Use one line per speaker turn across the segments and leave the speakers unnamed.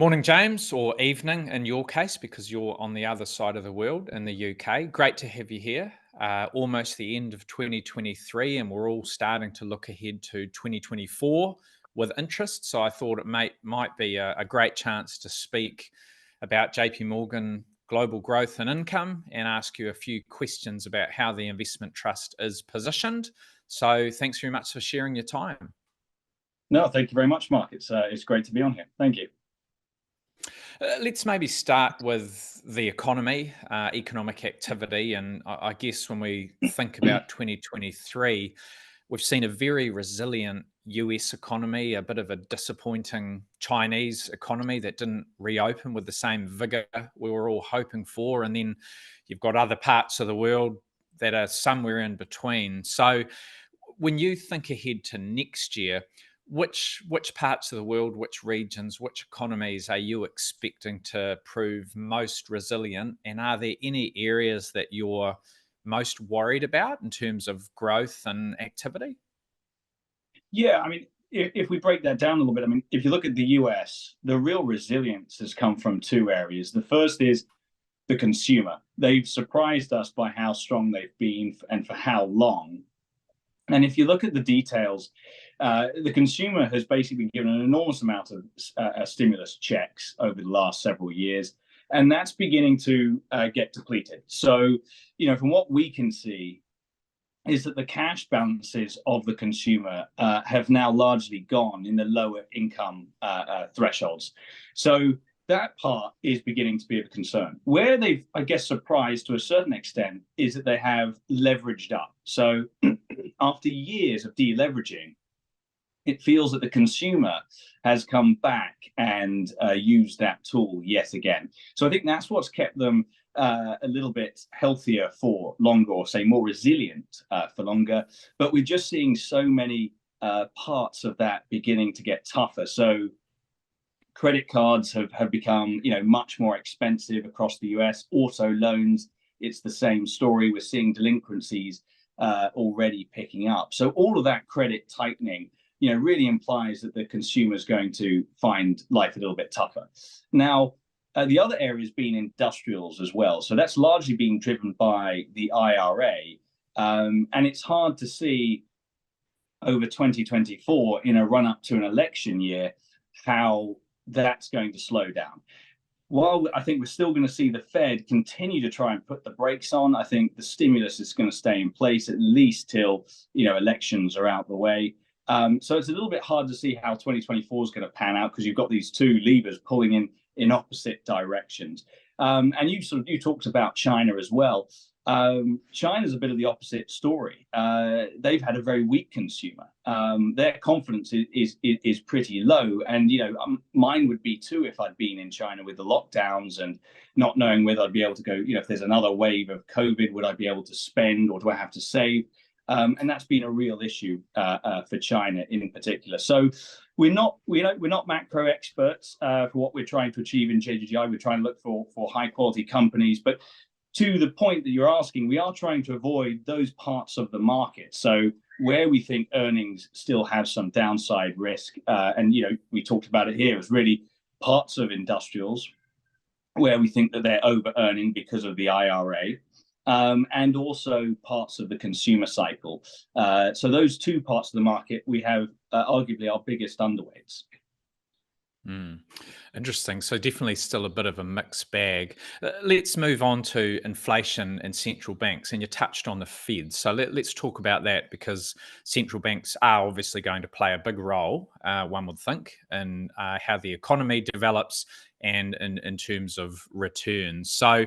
Morning, James, or evening in your case, because you're on the other side of the world in the UK. Great to have you here. Almost the end of 2023, and we're all starting to look ahead to 2024 with interest. So I thought it might be a great chance to speak about JPMorgan global growth and income and ask you a few questions about how the investment trust is positioned. So thanks very much for sharing your time.
No, thank you very much, Mark. It's great to be on here. Thank you.
Let's maybe start with the economy, economic activity. And I guess when we think about 2023, we've seen a very resilient US economy, a bit of a disappointing Chinese economy that didn't reopen with the same vigor we were all hoping for. And then you've got other parts of the world that are somewhere in between. So when you think ahead to next year, which parts of the world, which regions, which economies are you expecting to prove most resilient? And are there any areas that you're most worried about in terms of growth and activity?
Yeah, I mean, if we break that down a little bit, I mean, if you look at the US, the real resilience has come from two areas. The first is the consumer. They've surprised us by how strong they've been and for how long. And if you look at the details, the consumer has basically been given an enormous amount of stimulus checks over the last several years, and that's beginning to get depleted. So, from what we can see, is that the cash balances of the consumer have now largely gone in the lower income thresholds. So that part is beginning to be of a concern. Where they've, I guess, surprised to a certain extent is that they have leveraged up. So after years of deleveraging, it feels that the consumer has come back and used that tool yet again. So I think that's what's kept them a little bit healthier for longer, or say more resilient for longer. But we're just seeing so many parts of that beginning to get tougher. So credit cards have become, much more expensive across the US. Auto loans, it's the same story. We're seeing delinquencies already picking up. So all of that credit tightening, really implies that the consumer is going to find life a little bit tougher. Now, the other area has been industrials as well. So that's largely being driven by the IRA. And it's hard to see over 2024 in a run up to an election year how that's going to slow down. While I think we're still going to see the Fed continue to try and put the brakes on, I think the stimulus is going to stay in place at least till elections are out the way. So it's a little bit hard to see how 2024 is going to pan out because you've got these two levers pulling in opposite directions. And you talked about China as well. China's a bit of the opposite story. They've had a very weak consumer. Their confidence is pretty low, and mine would be too if I'd been in China with the lockdowns and not knowing whether I'd be able to go. If there's another wave of COVID, would I be able to spend or do I have to save? And that's been a real issue for China in particular. So we're not macro experts for what we're trying to achieve in JGGI. We're trying to look for high quality companies, but to the point that you're asking, we are trying to avoid those parts of the market. So where we think earnings still have some downside risk, and we talked about it here, is really parts of industrials where we think that they're over earning because of the IRA. And also parts of the consumer cycle. So those two parts of the market, we have arguably our biggest underweights.
Interesting. So definitely still a bit of a mixed bag. Let's move on to inflation and central banks. And you touched on the Fed. So let's talk about that because central banks are obviously going to play a big role, one would think, in how the economy develops and in terms of returns. So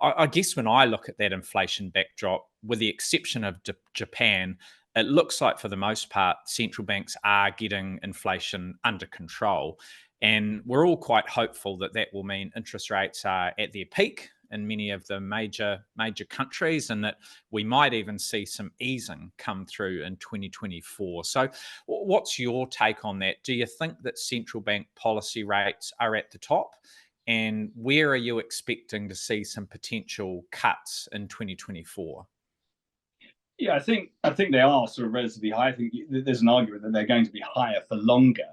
I guess when I look at that inflation backdrop, with the exception of Japan, it looks like for the most part, central banks are getting inflation under control. And we're all quite hopeful that that will mean interest rates are at their peak in many of the major countries and that we might even see some easing come through in 2024. So what's your take on that? Do you think that central bank policy rates are at the top? And where are you expecting to see some potential cuts in 2024?
Yeah, I think they are sort of relatively high. I think there's an argument that they're going to be higher for longer.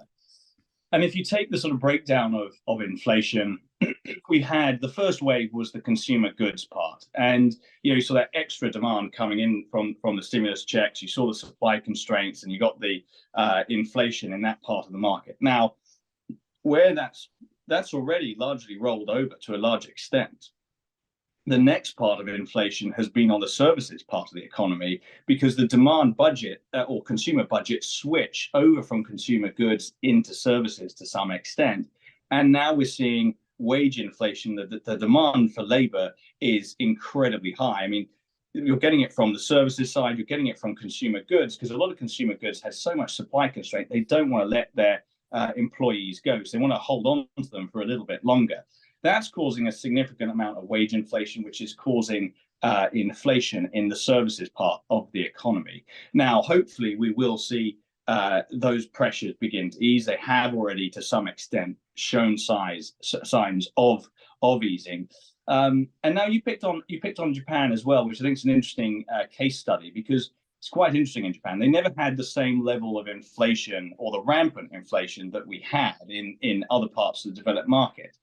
And if you take the sort of breakdown of inflation, we had the first wave was the consumer goods part, and you saw that extra demand coming in from the stimulus checks. You saw the supply constraints, and you got the inflation in that part of the market. Now, where that's already largely rolled over to a large extent. The next part of inflation has been on the services part of the economy, because the demand budget or consumer budget switch over from consumer goods into services to some extent. And now we're seeing wage inflation. The demand for labor is incredibly high. I mean, you're getting it from the services side, you're getting it from consumer goods, because a lot of consumer goods has so much supply constraint, they don't want to let their employees go. So they want to hold on to them for a little bit longer. That's causing a significant amount of wage inflation, which is causing inflation in the services part of the economy. Now, hopefully, we will see those pressures begin to ease. They have already, to some extent, shown signs of easing. And now you picked on Japan as well, which I think is an interesting case study, because it's quite interesting in Japan. They never had the same level of inflation, or the rampant inflation that we had in other parts of the developed market.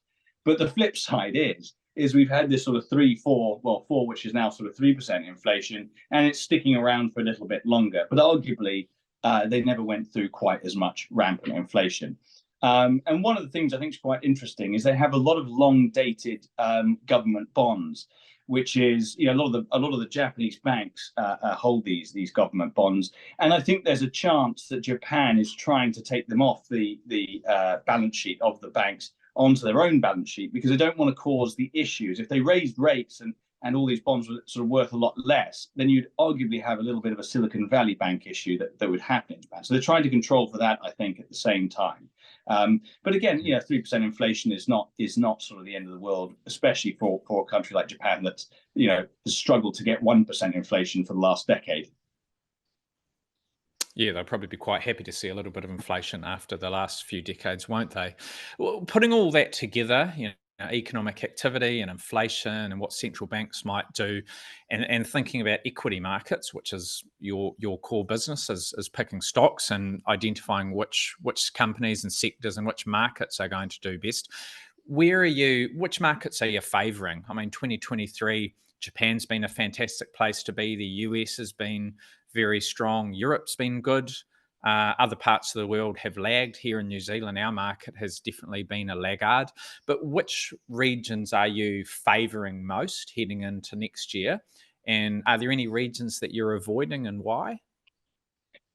But the flip side is we've had this sort of 4, which is now sort of 3% inflation, and it's sticking around for a little bit longer. But arguably, they never went through quite as much rampant inflation. And one of the things I think is quite interesting is they have a lot of long-dated government bonds, which is a lot of the Japanese banks hold these government bonds, and I think there's a chance that Japan is trying to take them off the balance sheet of the banks onto their own balance sheet, because they don't want to cause the issues. If they raised rates and all these bonds were sort of worth a lot less, then you'd arguably have a little bit of a Silicon Valley Bank issue that would happen in Japan. So they're trying to control for that, I think, at the same time. But again, 3% inflation is not sort of the end of the world, especially for a country like Japan that's has struggled to get 1% inflation for the last decade.
Yeah, they'll probably be quite happy to see a little bit of inflation after the last few decades, won't they? Well, putting all that together, economic activity and inflation and what central banks might do, and thinking about equity markets, which is your core business, is picking stocks and identifying which companies and sectors and which markets are going to do best. Which markets are you favouring? I mean, 2023, Japan's been a fantastic place to be. The US has been very strong. Europe's been good. Other parts of the world have lagged. Here in New Zealand, our market has definitely been a laggard. But which regions are you favouring most heading into next year? And are there any regions that you're avoiding, and why?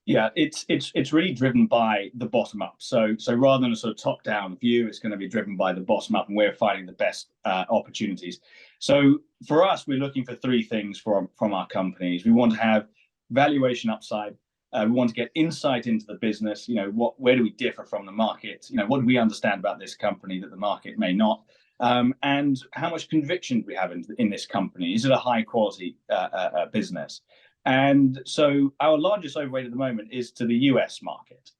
Yeah, it's really driven by the bottom up. So rather than a sort of top down view, it's going to be driven by the bottom up, and we're finding the best opportunities. So for us, we're looking for three things from our companies. We want to have valuation upside. We want to get insight into the business. Where do we differ from the market? What do we understand about this company that the market may not? And how much conviction do we have in this company? Is it a high quality business? And so our largest overweight at the moment is to the US market.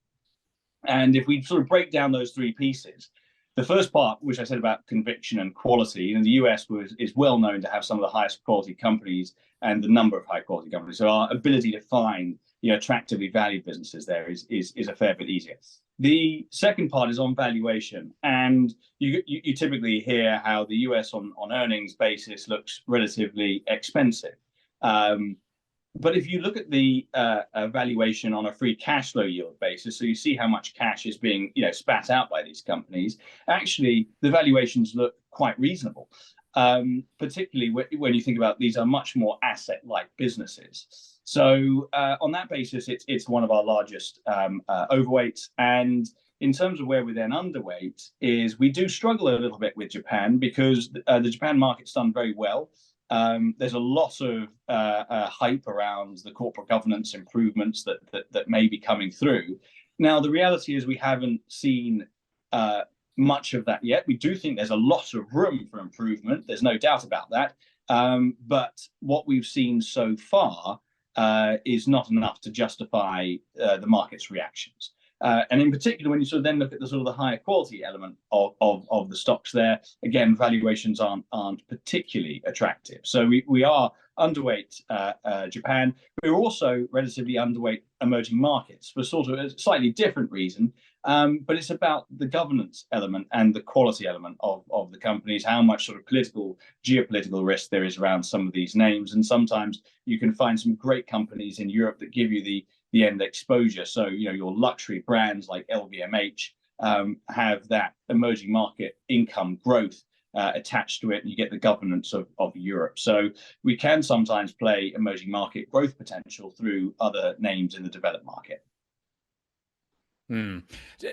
And if we sort of break down those three pieces, the first part, which I said about conviction and quality, the US is well known to have some of the highest quality companies and the number of high quality companies. So our ability to find attractively valued businesses there is a fair bit easier. The second part is on valuation, and you typically hear how the US on earnings basis looks relatively expensive. But if you look at the valuation on a free cash flow yield basis, so you see how much cash is being spat out by these companies, actually the valuations look quite reasonable. Particularly when you think about these are much more asset-like businesses. So on that basis, it's one of our largest overweights. And in terms of where we're then underweight, is we do struggle a little bit with Japan, because the Japan market's done very well. There's a lot of hype around the corporate governance improvements that may be coming through. Now, the reality is we haven't seen much of that yet. We do think there's a lot of room for improvement. There's no doubt about that. But what we've seen so far is not enough to justify the market's reactions. And in particular, when you sort of then look at the sort of the higher quality element of the stocks there, again, valuations aren't particularly attractive. So we are underweight Japan. We're also relatively underweight emerging markets for sort of a slightly different reason. But it's about the governance element and the quality element of the companies, how much sort of geopolitical risk there is around some of these names. And sometimes you can find some great companies in Europe that give you the end exposure. So, your luxury brands like LVMH have that emerging market income growth attached to it, and you get the governance of Europe. So we can sometimes play emerging market growth potential through other names in the developed market.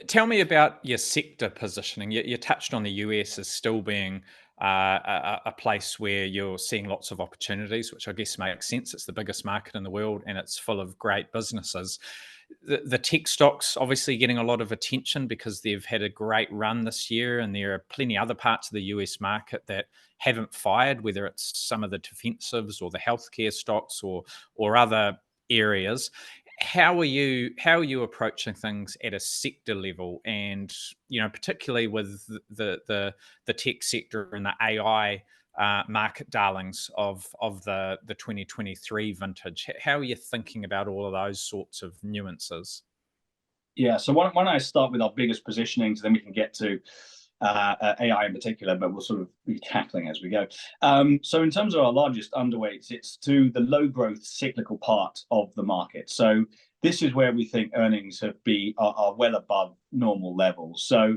Tell me about your sector positioning. You touched on the US as still being a place where you're seeing lots of opportunities, which I guess makes sense. It's the biggest market in the world and it's full of great businesses. The tech stocks obviously getting a lot of attention because they've had a great run this year, and there are plenty other parts of the US market that haven't fired, whether it's some of the defensives or the healthcare stocks or other areas. How are you approaching things at a sector level, and particularly with the tech sector and the AI market darlings of the 2023 vintage? How are you thinking about all of those sorts of nuances?
Yeah, so why don't I start with our biggest positionings, then we can get to AI in particular, but we'll sort of be tackling as we go. So in terms of our largest underweights, it's to the low growth cyclical part of the market. So this is where we think earnings are well above normal levels. So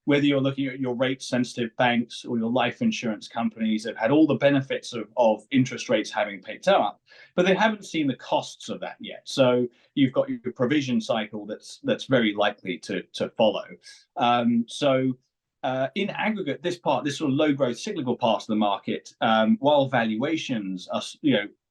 whether you're looking at your rate sensitive banks or your life insurance companies have had all the benefits of interest rates having picked up, but they haven't seen the costs of that yet. So you've got your provision cycle that's very likely to follow. In aggregate, this sort of low growth cyclical part of the market, while valuations are,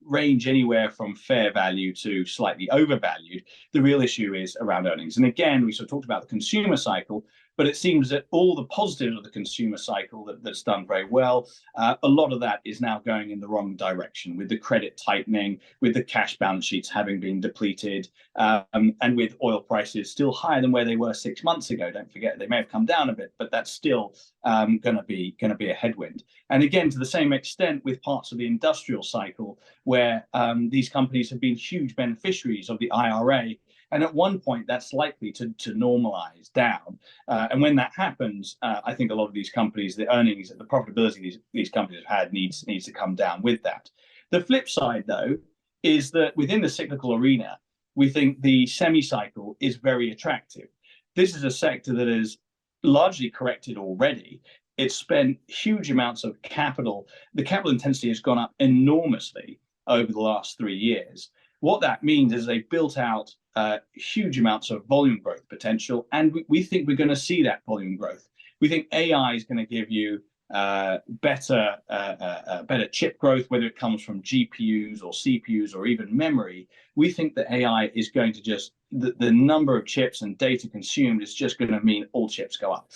range anywhere from fair value to slightly overvalued, the real issue is around earnings. And again, we sort of talked about the consumer cycle, but it seems that all the positives of the consumer cycle that's done very well, a lot of that is now going in the wrong direction, with the credit tightening, with the cash balance sheets having been depleted, and with oil prices still higher than where they were 6 months ago. Don't forget, they may have come down a bit, but that's still going to be a headwind. And again, to the same extent with parts of the industrial cycle, where these companies have been huge beneficiaries of the IRA. And at one point, that's likely to normalize down. And when that happens, I think a lot of these companies, the earnings, the profitability these companies have had needs to come down with that. The flip side, though, is that within the cyclical arena, we think the semi-cycle is very attractive. This is a sector that is largely corrected already. It's spent huge amounts of capital. The capital intensity has gone up enormously over the last 3 years. What that means is they've built out huge amounts of volume growth potential, and we think we're going to see that volume growth. We think AI is going to give you better chip growth, whether it comes from GPUs or CPUs or even memory. We think that AI is going to just the number of chips and data consumed is just going to mean all chips go up.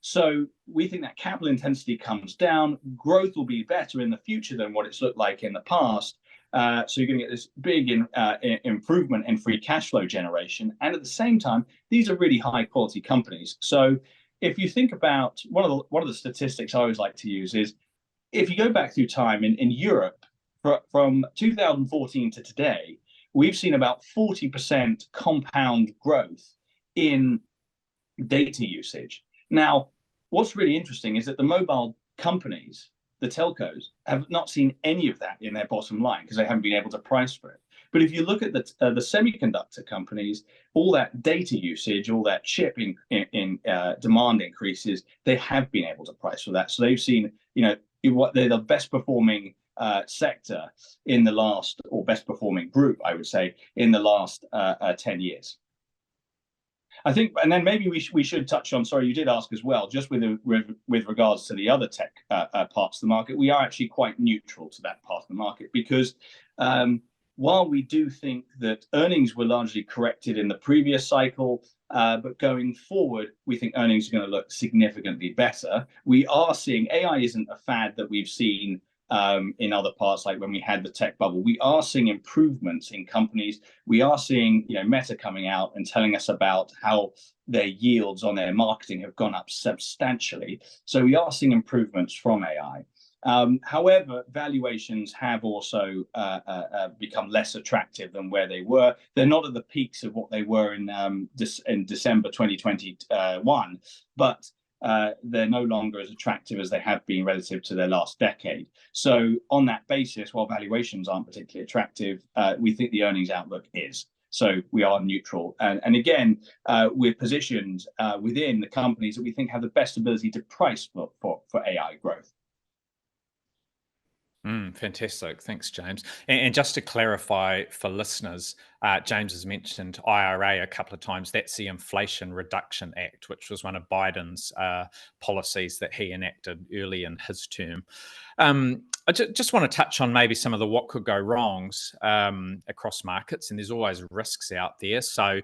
So we think that capital intensity comes down. Growth will be better in the future than what it's looked like in the past. So you're going to get this big improvement in free cash flow generation. And at the same time, these are really high quality companies. So if you think about one of the statistics I always like to use is if you go back through time in Europe, from 2014 to today, we've seen about 40% compound growth in data usage. Now, what's really interesting is that the mobile companies, the telcos, have not seen any of that in their bottom line because they haven't been able to price for it. But if you look at the semiconductor companies, all that data usage, all that chip in demand increases, they have been able to price for that. So they've seen, they're the best performing sector in the last, or best performing group, I would say, in the last 10 years. I think, and then maybe we should touch on, sorry, you did ask as well, just with regards to the other tech parts of the market, we are actually quite neutral to that part of the market because while we do think that earnings were largely corrected in the previous cycle, but going forward, we think earnings are going to look significantly better. We are seeing AI isn't a fad that we've seen in other parts, like when we had the tech bubble. We are seeing improvements in companies. We are seeing, Meta coming out and telling us about how their yields on their marketing have gone up substantially. So we are seeing improvements from AI. However, valuations have also become less attractive than where they were. They're not at the peaks of what they were in December 2021, but they're no longer as attractive as they have been relative to their last decade. So on that basis, while valuations aren't particularly attractive, we think the earnings outlook is. So we are neutral. And again, we're positioned within the companies that we think have the best ability to price for AI growth.
Fantastic. Thanks, James. And just to clarify for listeners, James has mentioned IRA a couple of times. That's the Inflation Reduction Act, which was one of Biden's policies that he enacted early in his term. I just want to touch on maybe some of the what could go wrongs across markets, and there's always risks out there. So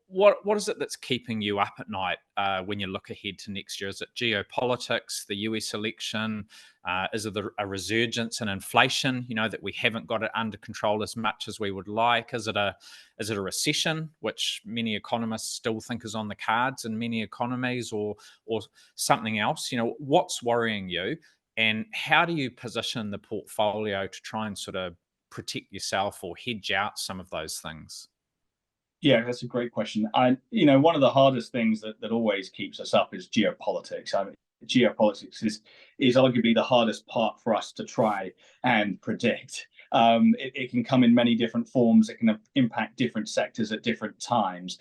what is it that's keeping you up at night when you look ahead to next year? Is it geopolitics, the US election? Is it a resurgence in inflation, that we haven't got it under control as much as we would like? Is it a recession, which many economists still think is on the cards in many economies, or something else? What's worrying you, and how do you position the portfolio to try and sort of protect yourself or hedge out some of those things?
Yeah, that's a great question. One of the hardest things that always keeps us up is geopolitics. I mean, geopolitics is arguably the hardest part for us to try and predict. It can come in many different forms. It can impact different sectors at different times.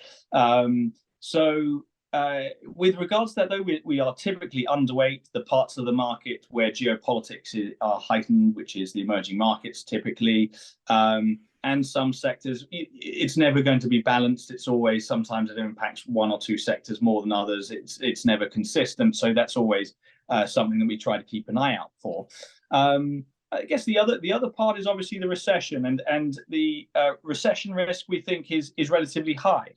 With regards to that, though, we are typically underweight the parts of the market where geopolitics are heightened, which is the emerging markets typically. And some sectors, it's never going to be balanced. It's always, sometimes it impacts one or two sectors more than others. It's never consistent. So that's always something that we try to keep an eye out for. I guess the other part is obviously the recession, and the recession risk we think is relatively high.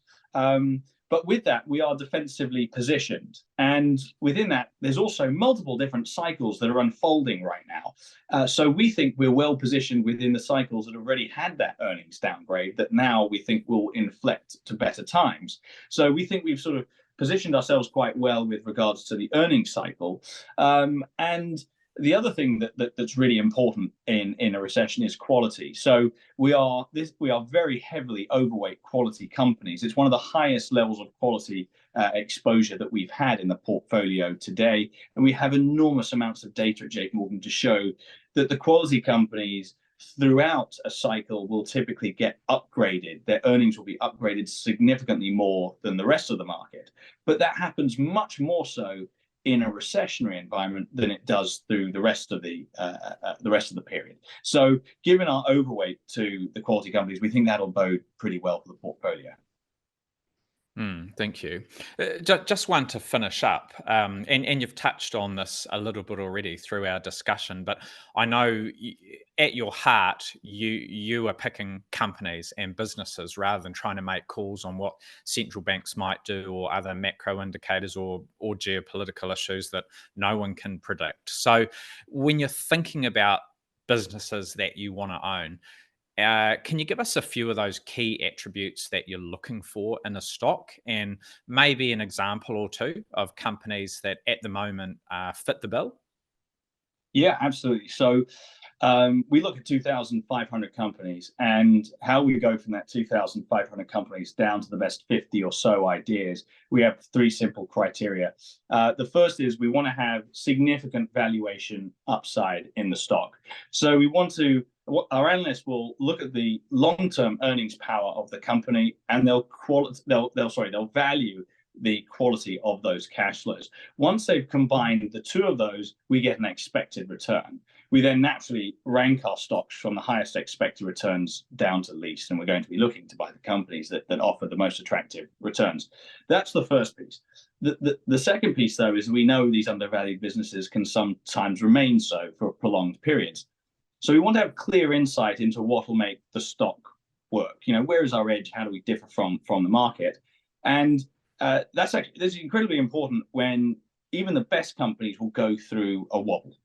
But with that, we are defensively positioned. And within that, there's also multiple different cycles that are unfolding right now. So we think we're well positioned within the cycles that have already had that earnings downgrade that now we think will inflect to better times. So we think we've sort of positioned ourselves quite well with regards to the earnings cycle. And the other thing that's really important in a recession is quality. So we are very heavily overweight quality companies. It's one of the highest levels of quality exposure that we've had in the portfolio today, and we have enormous amounts of data at JPMorgan to show that the quality companies throughout a cycle will typically get upgraded. Their earnings will be upgraded significantly more than the rest of the market, but that happens much more so in a recessionary environment than it does through the rest of the period. So given our overweight to the quality companies, we think that'll bode pretty well for the portfolio.
Thank you. Just one to finish up, and you've touched on this a little bit already through our discussion, but I know at your heart you are picking companies and businesses rather than trying to make calls on what central banks might do or other macro indicators or geopolitical issues that no one can predict. So when you're thinking about businesses that you want to own, can you give us a few of those key attributes that you're looking for in a stock, and maybe an example or two of companies that at the moment fit the bill?
Yeah, absolutely. So we look at 2,500 companies, and how we go from that 2,500 companies down to the best 50 or so ideas. We have three simple criteria. The first is we want to have significant valuation upside in the stock. So our analysts will look at the long-term earnings power of the company, and they'll value the quality of those cash flows. Once they've combined the two of those, we get an expected return. We then naturally rank our stocks from the highest expected returns down to least, and we're going to be looking to buy the companies that offer the most attractive returns. That's the first piece. The second piece, though, is we know these undervalued businesses can sometimes remain so for prolonged periods. So we want to have clear insight into what will make the stock work. Where is our edge? How do we differ from the market? And that's incredibly important when even the best companies will go through a wobble.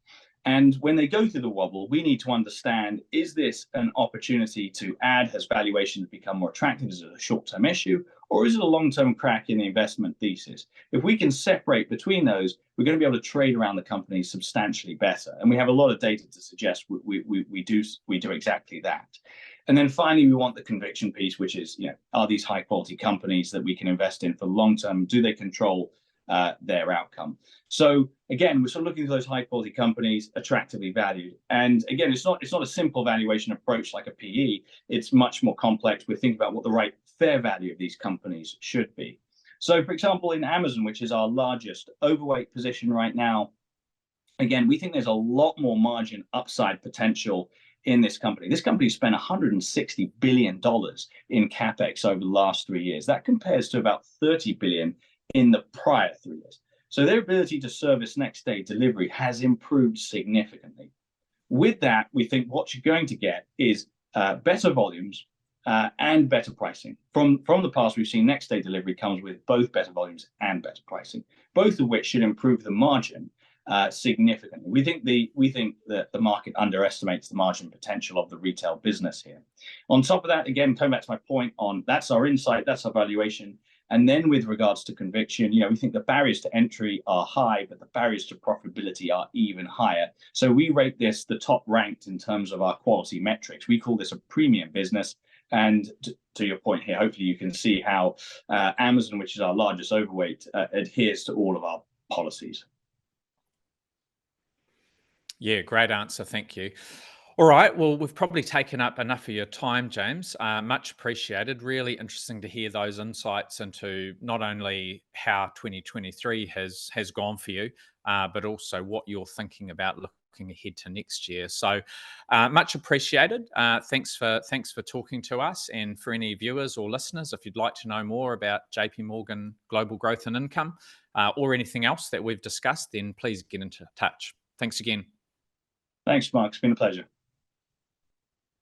And when they go through the wobble, we need to understand, is this an opportunity to add? Has valuations become more attractive? Is it a short-term issue? or is it a long-term crack in the investment thesis? If we can separate between those, we're going to be able to trade around the companies substantially better. And we have a lot of data to suggest we do exactly that. And then finally, we want the conviction piece, which is, are these high quality companies that we can invest in for long term? Do they control their outcome? So again, we're sort of looking for those high quality companies, attractively valued. And again, it's not a simple valuation approach like a PE. It's much more complex. We're thinking about what the right fair value of these companies should be. So for example, in Amazon, which is our largest overweight position right now, again, we think there's a lot more margin upside potential in this company. This company spent $160 billion in capex over the last 3 years. That compares to about $30 billion in the prior 3 years. So their ability to service next day delivery has improved significantly. With that, we think what you're going to get is better volumes and better pricing. From the past, we've seen next day delivery comes with both better volumes and better pricing, both of which should improve the margin significantly. We think that the market underestimates the margin potential of the retail business here. On top of that, again, coming back to my point on that's our insight, that's our valuation. And then with regards to conviction, we think the barriers to entry are high, but the barriers to profitability are even higher. So we rate this the top ranked in terms of our quality metrics. We call this a premium business. And to your point here, hopefully you can see how Amazon, which is our largest overweight, adheres to all of our policies.
Yeah, great answer. Thank you. All right. Well, we've probably taken up enough of your time, James. Much appreciated. Really interesting to hear those insights into not only how 2023 has gone for you, but also what you're thinking about looking ahead to next year. So much appreciated. Thanks for talking to us. And for any viewers or listeners, if you'd like to know more about JPMorgan Global Growth and Income or anything else that we've discussed, then please get into touch. Thanks again.
Thanks, Mark. It's been a pleasure.